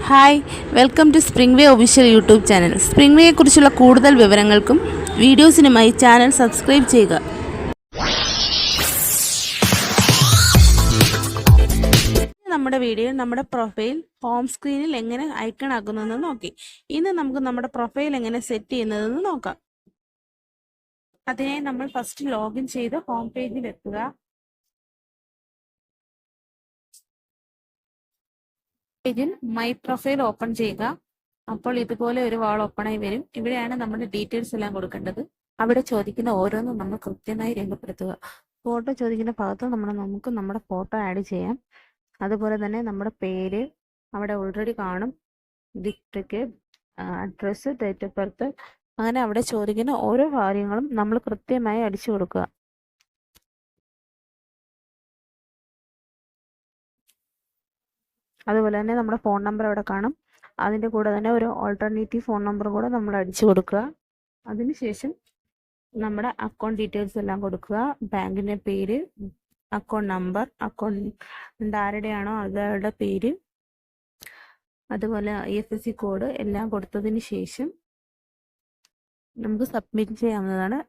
Hi, welcome to spring way official YouTube channel. Spring വേയെക്കുറിച്ചുള്ള കൂടുതൽ വിവരങ്ങൾക്കും വീഡിയോസിനുമായി ചാനൽ സബ്സ്ക്രൈബ് ചെയ്യുക. നമ്മുടെ വീഡിയോയിൽ നമ്മുടെ പ്രൊഫൈൽ ഹോം സ്ക്രീനിൽ എങ്ങനെ ഐക്കൺ ആക്കുന്നതെന്ന് നോക്കി. ഇന്ന് നമുക്ക് നമ്മുടെ പ്രൊഫൈൽ എങ്ങനെ സെറ്റ് ചെയ്യുന്നതെന്ന് നോക്കാം. അതിനായി നമ്മൾ ഫസ്റ്റ് ലോഗിൻ ചെയ്ത് ഹോം പേജിൽ എത്തുക. പേജിൽ മൈ പ്രൊഫൈൽ ഓപ്പൺ ചെയ്യുക. അപ്പോൾ ഇതുപോലെ ഒരു വാൾ ഓപ്പൺ ആയി വരും. ഇവിടെയാണ് നമ്മുടെ ഡീറ്റെയിൽസ് എല്ലാം കൊടുക്കേണ്ടത്. അവിടെ ചോദിക്കുന്ന ഓരോന്നും നമ്മൾ കൃത്യമായി രേഖപ്പെടുത്തുക. ഫോട്ടോ ചോദിക്കുന്ന ഭാഗത്ത് നമുക്ക് നമ്മുടെ ഫോട്ടോ ആഡ് ചെയ്യാം. അതുപോലെ തന്നെ നമ്മുടെ പേര് അവിടെ ഓൾറെഡി കാണും. District, address, date of birth, അങ്ങനെ അവിടെ ചോദിക്കുന്ന ഓരോ കാര്യങ്ങളും നമ്മൾ കൃത്യമായി അടിച്ചു കൊടുക്കുക. അതുപോലെ തന്നെ നമ്മുടെ ഫോൺ നമ്പർ അവിടെ കാണും. അതിൻ്റെ കൂടെ തന്നെ ഒരു ഓൾട്ടർനേറ്റീവ് ഫോൺ നമ്പർ കൂടെ നമ്മൾ അടിച്ചു കൊടുക്കുക. അതിനുശേഷം നമ്മുടെ അക്കൗണ്ട് ഡീറ്റെയിൽസ് എല്ലാം കൊടുക്കുക. ബാങ്കിൻ്റെ പേര്, അക്കൗണ്ട് നമ്പർ, അക്കൗണ്ട് ആരുടെയാണോ അവരുടെ പേര്, അതുപോലെ IFSC കോഡ് എല്ലാം കൊടുത്തതിന് ശേഷം നമുക്ക് സബ്മിറ്റ് ചെയ്യാവുന്നതാണ്.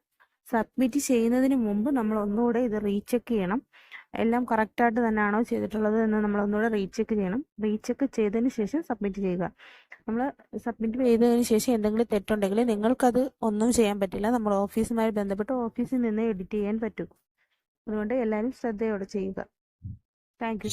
സബ്മിറ്റ് ചെയ്യുന്നതിന് മുമ്പ് നമ്മൾ ഒന്നുകൂടെ ഇത് റീചെക്ക് ചെയ്യണം. എല്ലാം കറക്റ്റായിട്ട് തന്നെയാണോ ചെയ്തിട്ടുള്ളത് എന്ന് നമ്മൾ ഒന്നുകൂടെ റീചെക്ക് ചെയ്യണം. റീചെക്ക് ചെയ്തതിന് ശേഷം സബ്മിറ്റ് ചെയ്യുക. നമ്മൾ സബ്മിറ്റ് ചെയ്തതിന് ശേഷം എന്തെങ്കിലും തെറ്റുണ്ടെങ്കിൽ നിങ്ങൾക്കത് ഒന്നും ചെയ്യാൻ പറ്റില്ല. നമ്മൾ ഓഫീസുമായി ബന്ധപ്പെട്ട് ഓഫീസിൽ നിന്ന് എഡിറ്റ് ചെയ്യാൻ പറ്റും. അതുകൊണ്ട് എല്ലാവരും ശ്രദ്ധയോടെ ചെയ്യുക. Thank you.